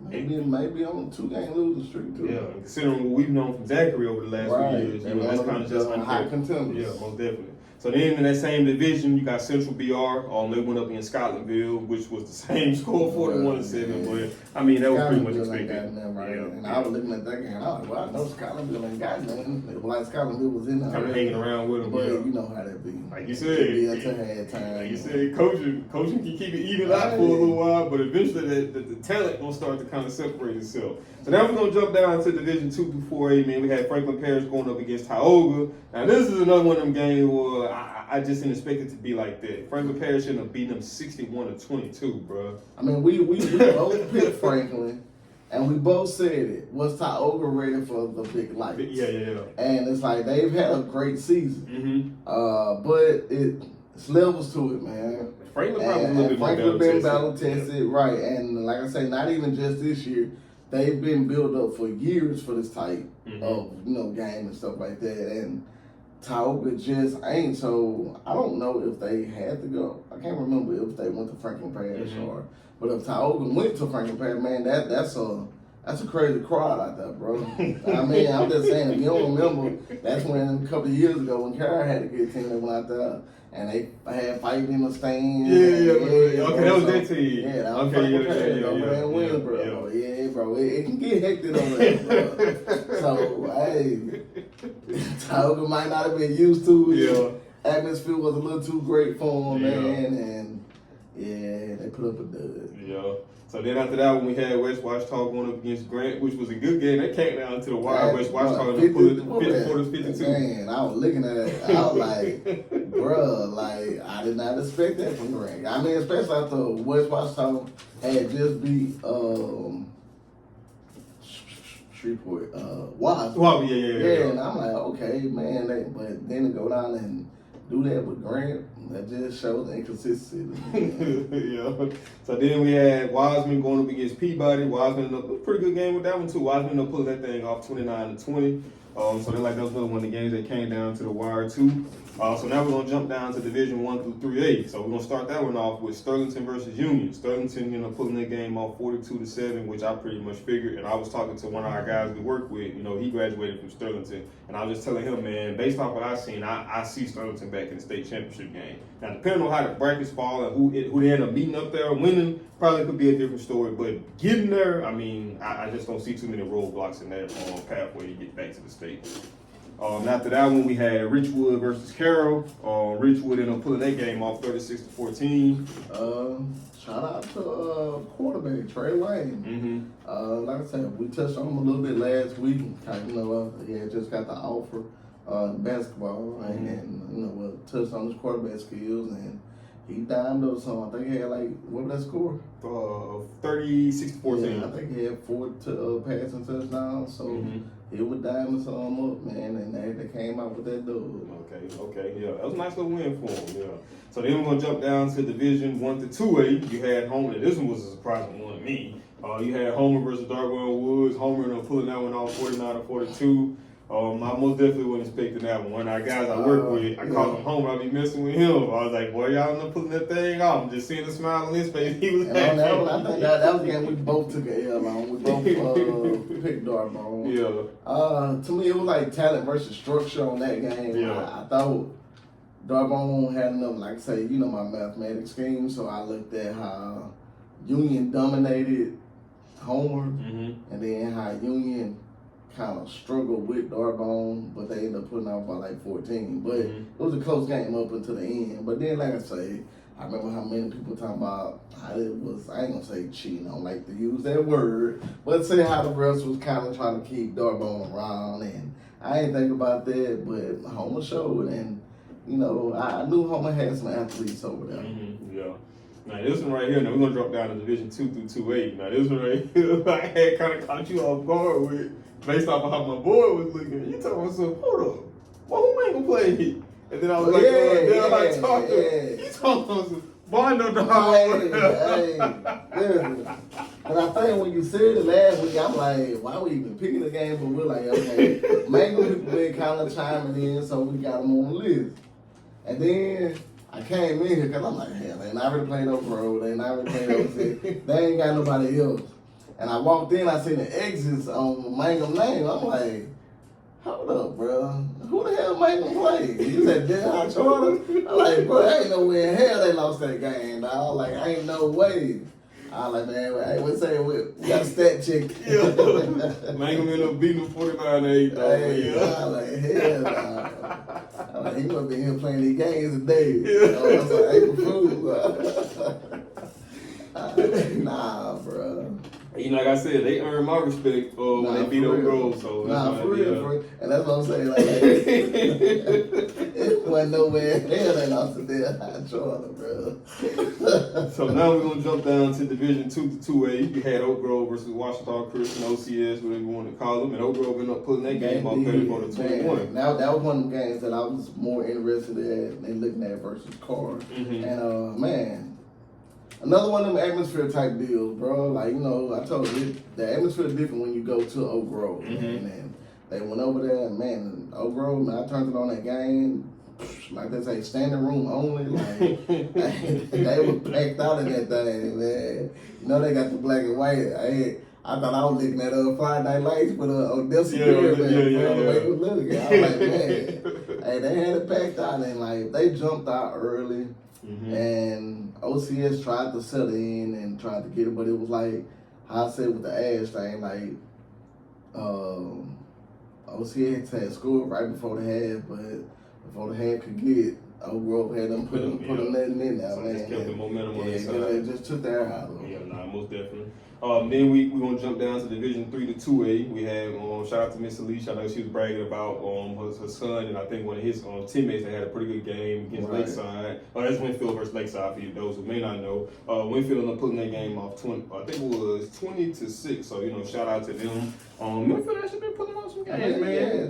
maybe on a 2-game losing streak too. Yeah, considering what we've known from Zachary over the last few years, you know, that's kind of just high contenders. Yeah, most definitely. So then in that same division, you got Central BR. They went up against Scotlandville, which was the same score, 41-7. But I mean, that was pretty much expected. And I was looking at that game. I was like, well, I know Scotlandville ain't got nothing. It was like Scotlandville was in there, kind of hanging around with them. But you know how that be. Like you said, like you said, coaching can keep it even out for a little while, but eventually the talent gonna start to kind of separate itself. So now we're gonna jump down to Division 2 through 4A. Man, we had Franklin Parish going up against Tioga. Now this is another one of them games where I just didn't expect it to be like that. Franklin Parish ended up beating them 61-22, bro. I mean, we both picked Franklin, and we both said it. Was Tioga ready for the big lights? Yeah. And it's like they've had a great season. But it's levels to it, man. Franklin probably a little bit more been battle tested, right? And like I say, not even just this year. They've been built up for years for this type of game and stuff like that. And Tioga just ain't. So I don't know if they had to go. I can't remember if they went to Franklin Parish but if Tioga went to Franklin Parish, man, that's a crazy crowd out there, bro. I mean, I'm just saying, if you don't remember, that's when a couple of years ago when Carol had a good team that went out there and they had fighting in the stands. Okay, that was that team. Yeah, that was bro. It can get hectic over there, bro. So, hey, Tioga might not have been used to it. Yeah. Atmosphere was a little too great for them, man, and they put up a dud. Yeah. So then after that, when we had West Washita going up against Grant, which was a good game, that came down to the wire. West Washita put it 54-52. Man, I was looking at it. I was like, bruh, like, I did not expect that from Grant. I mean, especially after West Washita had just beat Shreveport, Wasp. Yeah. And I'm like, okay, man, but then to go down and do that with Grant, that just shows the inconsistency. Yeah. So then we had Wiseman going up against Peabody. Wiseman ended up a pretty good game with that one too. Wiseman ended up pulling that thing off 29-20. So then that was one of the games that came down to the wire too. So now we're gonna jump down to Division 1 through 3A. So we're gonna start that one off with Sterlington versus Union. Sterlington, pulling that game off 42-7, which I pretty much figured. And I was talking to one of our guys we work with. He graduated from Sterlington, and I was just telling him, man, based off what I've seen, I see Sterlington back in the state championship game. Now, depending on how the brackets fall and who they end up beating up there, winning probably could be a different story. But getting there, I mean, I just don't see too many roadblocks in that pathway to get back to the state. After that one, we had Richwood versus Carroll. Richwood ended up pulling that game off 36-14. Shout out to quarterback Trey Lane. Like I said, we touched on him a little bit last week. He had just got the offer in basketball, and we touched on his quarterback skills, and he dimed up some. I think he had what was that score? 36-14. Yeah, I think he had 4 passing touchdowns. So. It was diamond some up, man, and they came out with that dub. Okay, yeah. That was a nice little win for them, yeah. So then we're going to jump down to Division 1 to 2A. You had Homer, and this one was a surprising one to me. You had Homer versus Dartwell Woods. Homer ended up pulling that one off 49-42. I most definitely wasn't expecting that one. One of our guys I work with, I called him Homer. I be messing with him. I was like, boy, y'all not pulling that thing off. I'm just seeing the smile on his face. He was happy. I think that was the game we both took an L on. We both picked Dartmouth. Yeah. To me, it was like talent versus structure on that game. Yeah. I thought Dartmouth had enough, like I say, my mathematics scheme, so I looked at how Union dominated Homer, and then how Union kind of struggled with Darbone, but they ended up putting out by 14. But it was a close game up until the end. But then, like I say, I remember how many people talking about how it was, I ain't gonna say cheating, I don't like to use that word, but say how the refs was kind of trying to keep Darbone around, and I ain't think about that, but Homer showed, and I knew Homer had some athletes over there. Now this one right here, now we're gonna drop down to Division 2 through 2A. Now this one right here, I had kind of caught you off guard with, based off of how my boy was looking. You told myself, hold up, well, who ain't gonna play it? And then I was like, I talked to him. He told myself, boy, I know the But I think when you said it last week, I'm like, why we even picking the game? But we're like, okay, Mango people been kind of chiming in, so we got them on the list. And then I came in here because I'm like, hell, they not really playing Oak Grove, they not really playing Oak City, they ain't got nobody else. And I walked in, I seen the exits on Mangum name. I'm like, hold up, bro. Who the hell Mangum play? You said Dead Hot Charter? I'm like, bro, ain't no way in hell they lost that game, dog. Like, ain't no way. I was like, man, hey, what's saying? We got a stat check. Mangum ended up beating them 49-8. Hey, I was like, hell nah. I'm like, he must have been here playing these games today. I was like, April Fool. Nah, bro. You know, like I said, they earned my respect when they beat Oak Grove. So for real. And that's what I'm saying. Like, it wasn't nowhere in hell they lost to Dead Hot Charter, bro. So now we're gonna jump down to Division 2 to 2A. You had Oak Grove versus Washita Christian, OCS, whatever you want to call them, and Oak Grove ended up pulling that game off 34-21. Now that was one of the games that I was more interested in looking at versus Carr. And man. Another one of them atmosphere type deals, bro. Like, you know, I told you, the atmosphere is different when you go to Oak Grove. And they went over there, and man, Oak Grove, man, I turned it on that game, like they say, standing room only. Like, they were packed out in that thing, man. You know, they got the black and white. I thought I was looking at Friday Night Lights with Odessa Spirit, man. The way it was looking. I was like, man, hey, they had it packed out, and like, they jumped out early. And OCS tried to settle in and tried to get it, but it was like how I said with the Ash thing, like OCS had scored right before the half, but before the half could get Oak Grove had them put them letting in there, so man. just kept the momentum on their side. It just took their out of them. Yeah, nah, most definitely. Then we're going to jump down to Division 3 to 2A. We have, shout out to Miss Alicia. I know she was bragging about her son, and I think one of his teammates that had a pretty good game against Lakeside. That's Winfield versus Lakeside for you, those who may not know. Winfield ended up putting that game off 20, I think it was 20-6. So, you know, shout out to them. Winfield actually been putting on some games, man. Yeah,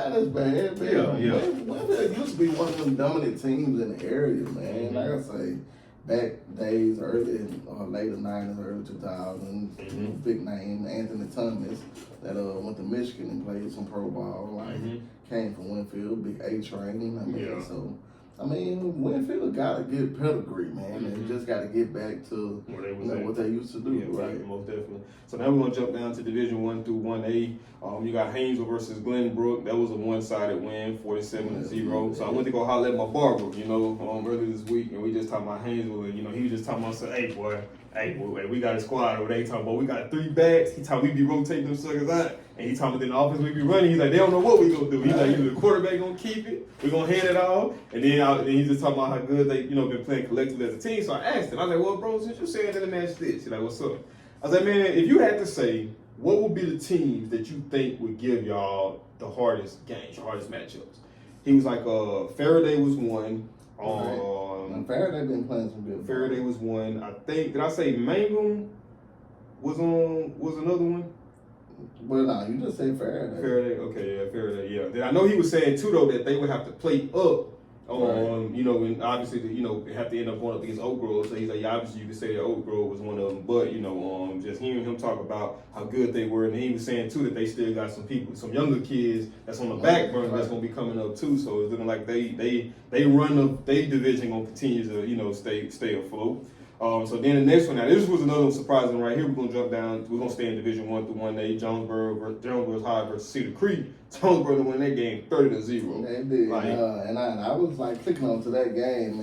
that's bad. Winfield used to be one of them dominant teams in the area, man. Like I say, back days, early or later 90s, early 2000s, big name, Anthony Thomas, that went to Michigan and played some pro ball, like came from Winfield, big A train. So Winfield got a good pedigree, man, and just got to get back to what they used to do, right? Most definitely. So now we're going to jump down to Division 1 through 1A. You got Haynesville versus Glenbrook. That was a one-sided win, 47-0. So I went to go holler at my barber, earlier this week, and we just talking about Haynesville, and, he was just talking about, hey, boy, we got a squad over there. He talking about, we got 3 backs. He talking, we be rotating them suckers out. And he talking about in the offense we be running. He's like, they don't know what we gonna do. He's like, either the quarterback gonna keep it, we gonna hand it off. And then he's just talking about how good they, been playing collectively as a team. So I asked him, I was like, well, bro, since you saying that, let me ask this. He's like, what's up? I was like, man, if you had to say, what would be the teams that you think would give y'all the hardest games, the hardest matchups? He was like, Faraday was one. Faraday been playing some good. Faraday was one. I think, did I say Mangum was another one? Well, no, you just said Faraday. Faraday, okay, yeah, Faraday, yeah. Then I know he was saying too though that they would have to play up, and obviously have to end up going up against Oak Grove. So he's like, yeah, obviously you could say that Oak Grove was one of them, but just hearing him talk about how good they were, and he was saying too that they still got some people, some younger kids that's on the back burner that's gonna be coming up too. So it's looking like they division gonna continue to stay afloat. So then the next one, now this was another one surprising right here. We're gonna jump down. We're gonna stay in Division 1 through 1A. Jonesboro High versus Cedar Creek. Jonesboro won that game 30-0. They did, and I was like clicking onto that game,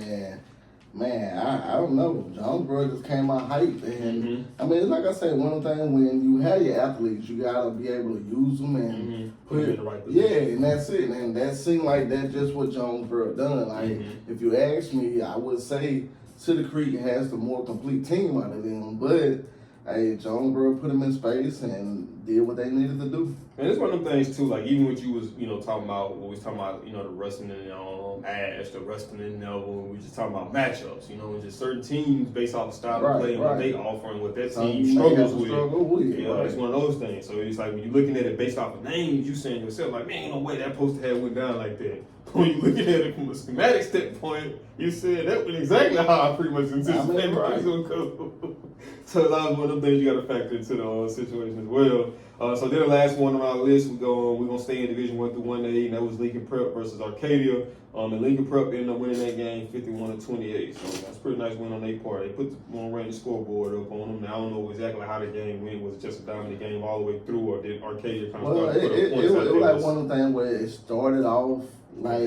man. I don't know. Jonesboro just came out hyped, and it's like I said, one thing when you have your athletes, you gotta be able to use them and put them in the right position. and that's it. And that seemed like that's just what Jonesboro done. Like if you ask me, I would say Cedar Creek has the more complete team out of them, but hey, Jonesboro put them in space and did what they needed to do. And it's one of them things too, like even what you was, talking about, what we was talking about, the Ruston and Ash, the Ruston and Neville, we just talking about matchups, and just certain teams based off the style of play and what they offer and what that team struggles with. It's one of those things. So it's like when you're looking at it based off of names, you saying to yourself, like, man, ain't no way that poster had went down like that. When you're looking at it from a schematic standpoint, you said that was exactly how I pretty much anticipated it was going to go. So that was one of the things you got to factor into the situation as well. So then the last one on our list, we're gonna stay in Division 1 through 1A, and that was Lincoln Prep versus Arcadia. And Lincoln Prep ended up winning that game 51-28. So that's a pretty nice win on their part. They put ran the scoreboard up on them. Now I don't know exactly how the game went. Was it just a dominant game all the way through, or did Arcadia kind of start to put up points? It was like one of the things where it started off like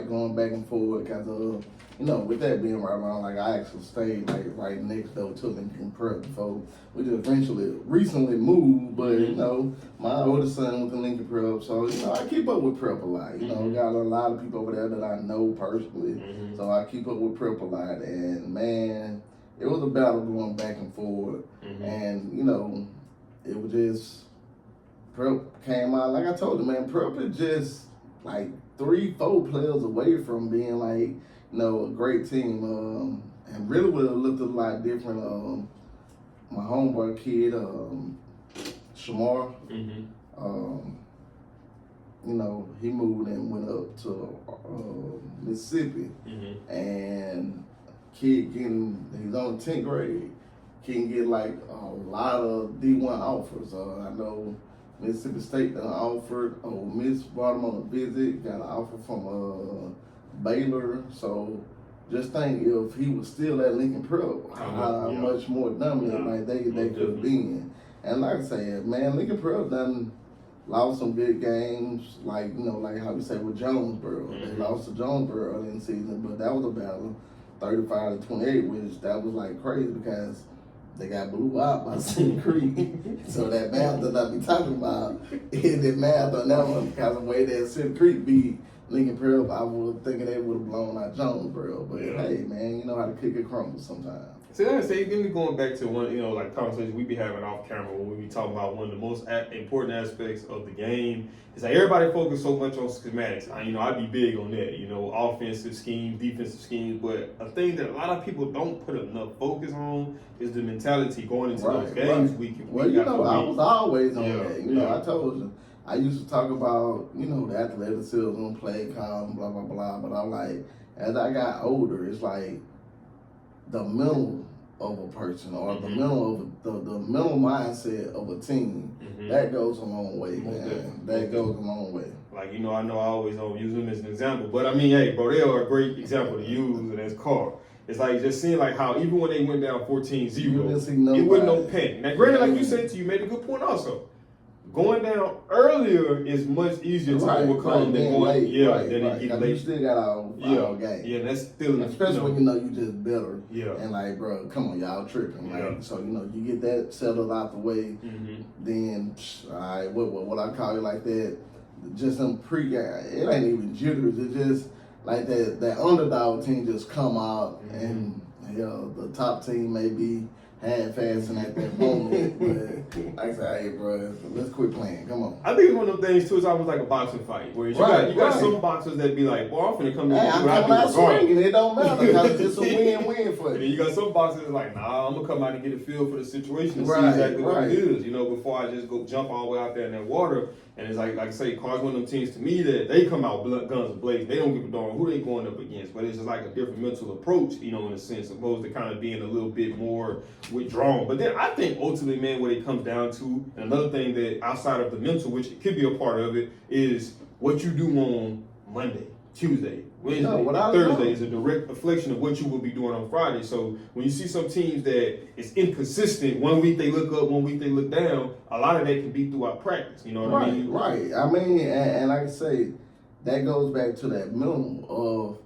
going back and forth because of. With that being right around, like I actually stayed like right next door to Lincoln Prep before we just recently moved, but my oldest son was in Lincoln Prep, so I keep up with Prep a lot. Got a lot of people over there that I know personally, so I keep up with Prep a lot, and man, it was a battle going back and forth, and it was just Prep came out like I told you, man. Prep is just like 3-4 players away from being like. A great team, and really would have looked a lot different. My homeboy kid, Shamar, he moved and went up to Mississippi, and kid he's on 10th grade, can get like a lot of D1 offers. I know Mississippi State offered, Ole Miss brought him on a visit, got an offer from Baylor, so just think if he was still at Lincoln Prep, how much more dominant they could have been. And like I said, man, Lincoln Prep done lost some good games, like how we say with Jonesboro. They lost to Jonesboro early in the season, but that was a battle, 35-28, which that was like crazy because they got blew out by Cedar Creek. So that math that I be talking about is the math on that one because of the way that Cedar Creek beat Lincoln Prep, I was thinking they would have blown out Jonesboro, but hey, man, you know how to cook it crumble sometimes. See, like I say, then going back to one, like conversations we be having off camera when we be talking about one of the most important aspects of the game is like everybody focus so much on schematics. I be big on that, offensive schemes, defensive schemes, but a thing that a lot of people don't put enough focus on is the mentality going into those games. I was always on that. I told you. I used to talk about, the athleticism, play calm, blah, blah, blah. But I'm like, as I got older, it's like the mental of a person or the mental of the mental mindset of a team. That goes a long way, man. That goes a long way. Like, I know I always use them as an example. But, hey, bro, they are a great example to use, and that's Carl. It's like just seeing like how even when they went down 14-0, it wasn't no panic. Now, granted, like you said, you made a good point also. Going down earlier is much easier to overcome than going late. You still got our game. Yeah, that's still especially when you just better. Yeah. And like, bro, come on, y'all tripping. So you get that settled out the way. Then, all right, what I call it like that? Just some pre-game. It ain't even jitters. It's just like that underdog team just come out and the top team may be half-assing at that moment, but like I said, hey, bro, let's quit playing. Come on. I think it's one of them things too. It's almost like a boxing fight where you got some boxers that be like, "Boy, I'm finna come in and do what I do swinging. It don't matter because it's a win-win for you." And then you got some boxers that like, "Nah, I'm gonna come out and get a feel for the situation and see exactly what it is, before I just go jump all the way out there in that water." And it's like I say, Cards one of them teams to me that they come out guns blazing. They don't give a darn who they going up against, but it's just like a different mental approach, in a sense, opposed to kind of being a little bit more withdrawn. But then I think ultimately, man, what it comes down to, and another thing that outside of the mental, which could be a part of it, is what you do on Monday, Tuesday, Wednesday, Thursday is a direct reflection of what you will be doing on Friday. So when you see some teams that is inconsistent, one week they look up, one week they look down, a lot of that can be throughout practice. You know what I mean? Right. I mean, and like I say, that goes back to that minimum of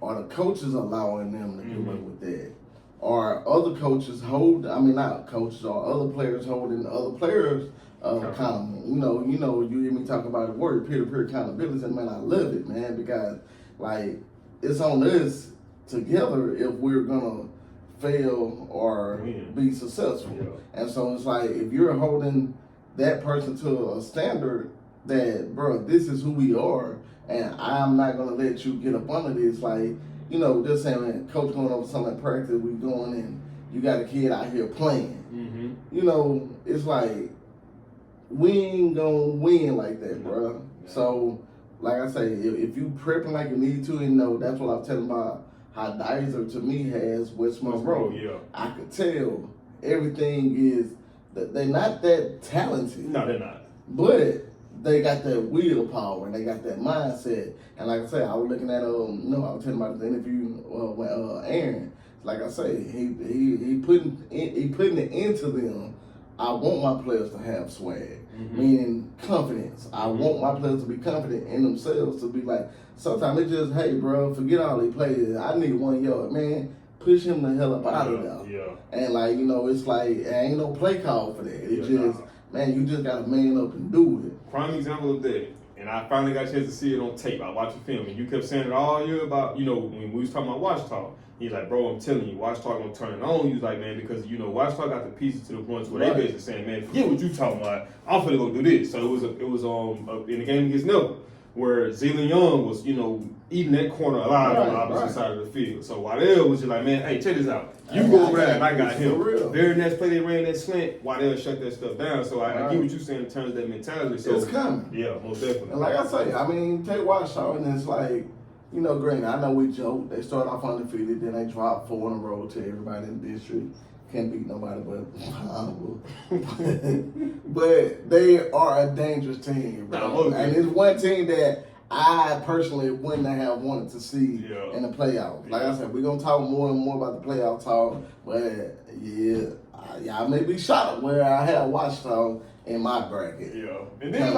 are the coaches allowing them to do it with that? Are other coaches not coaches, or other players holding other players accountable? You hear me talk about the word peer-to-peer accountability, and man, I love it, man, because like it's on us together if we're gonna fail or be successful. Yeah. And so it's like, if you're holding that person to a standard that, bro, this is who we are, and I'm not gonna let you get up under this. Like, you know, just saying, coach going over something at practice, we going and you got a kid out here playing. Mm-hmm. You know, it's like, we ain't gonna win like that, bro. Yeah. So, like I say, if you prepping like you need to, and know that's what I'm telling about how Dizer to me has West Monroe. Yeah. I could tell everything is that they're not that talented. No, they're not. But they got that willpower and they got that mindset. And like I said, I was looking at I was telling about the interview with Aaron. Like I say, he putting it into them. I want my players to have swag, meaning confidence. I want my players to be confident in themselves, to be like, sometimes it's just, hey, bro, forget all these plays. I need 1 yard, man. Push him the hell up out of there. Yeah. And like, you know, it's like, ain't no play call for that. It's just, man, you just got to man up and do it. Prime example of that, and I finally got a chance to see it on tape. I watched the film, and you kept saying it all year about, you know, when we was talking about Watch Talk. He's like, bro, I'm telling you, Watch Talk gonna turn it on. He was like, man, because, you know, Watch Talk got the pieces to the points where they basically saying, man, forget what you talking about. I'm finna go do this. So it was in the game against Neville, where Zealand Young was, you know, eating that corner alive on the opposite side of the field. So Waddell was just like, man, hey, check this out. You go over there and I got him. Very next play they ran that slant, Waddell shut that stuff down. So I get what you're saying in terms of that mentality. So it's coming. Yeah, most definitely. And like I say, I mean, take Watch Talk, and it's like, you know, granted, I know we joke. They start off undefeated, then they drop 4 in a row to everybody in the district. Can't beat nobody but they are a dangerous team, bro. And it's one team that I personally wouldn't have wanted to see in the playoffs. Like I said, we're going to talk more and more about the playoff talk, but y'all may be shocked where I have Watch Talk in my bracket. Yeah. And then it's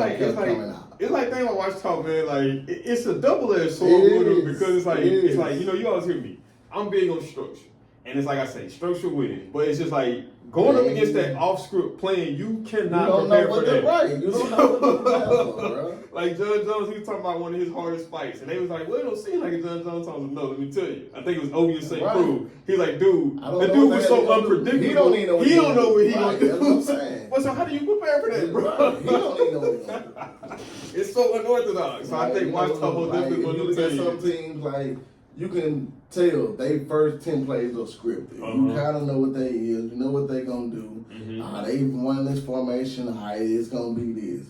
like thing about Watch Talk, man, like it's a double-edged sword with them, because it's like, you know, you always hear me. I'm big on structure. And it's like I say, structure wins. But it's just like going up against that off-script playing, you cannot prepare for that. You don't know what they're right, bro. Like John Jones, he was talking about one of his hardest fights, and they was like, well, it don't seem like a John Jones song. No, let me tell you. I think it was Obi and St. Prue. He's like, dude, the dude was so unpredictable. He don't know what he gonna do. That's what I'm saying. Well, so how do you prepare for that, bro? He don't even know what he's gonna do. It's so unorthodox. So I think Watch Talk will definitely one of them. Some teams, like, you can tell they first 10 plays are scripted. You kind of know what they is. You know what they gonna do. They run this formation. It's gonna be this.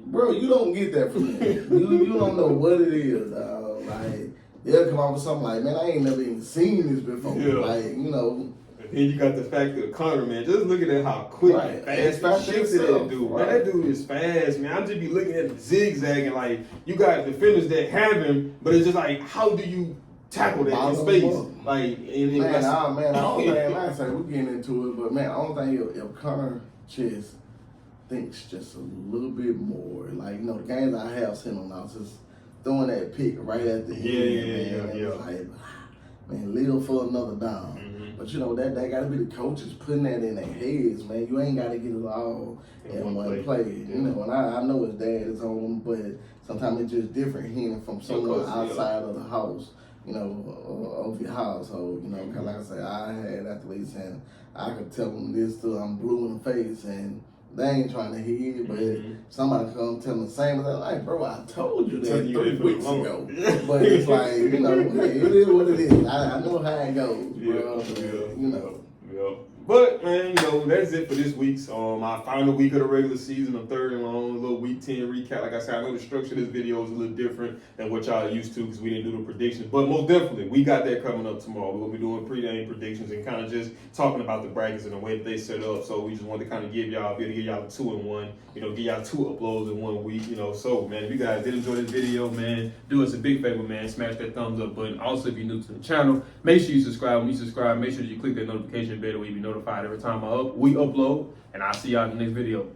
Bro, you don't get that from them. you don't know what it is. Like, they'll come out with something like, man, I ain't never even seen this before. Like, you know. And then you got the fact of Connor, man. Just looking at how quick and fast he shifted that dude. Man, that dude is fast, man. I just be looking at the zigzagging. Like, you got defenders that have him, but it's just like, how do you tackle that in space? Like, I don't think, like I said, we're getting into it, but man, I don't think if Connor just thinks just a little bit more, like, you know, the games I have seen him now, just throwing that pick right at the end, man. Like, man, live for another down. But you know, that got to be the coaches putting that in their heads, man. You ain't got to get it all in one play. You know, and I know his dad is on him, but sometimes it's just different hearing from someone outside of the house, you know, of your household. You know, because like I said, I had athletes and I could tell them this till I'm blue in the face, and they ain't trying to hear it, but somebody come tell them the same thing. Like, bro, I told you that 3 weeks ago. But it's like, you know, hey, it is what it is. I know how it goes, bro. You know. But, man, you know, that's it for this week's our final week of the regular season, a third and long, a little week 10 recap. Like I said, I know the structure of this video is a little different than what y'all are used to because we didn't do the predictions. But most definitely, we got that coming up tomorrow. We're going to be doing pre-game predictions and kind of just talking about the brackets and the way that they set up. So we just wanted to kind of give y'all a 2-in-1, you know, give y'all 2 uploads in 1 week, you know. So, man, if you guys did enjoy this video, man, do us a big favor, man. Smash that thumbs up button. Also, if you're new to the channel, make sure you subscribe. When you subscribe, make sure that you click that notification bell where you be notified every time we upload. And I'll see y'all in the next video.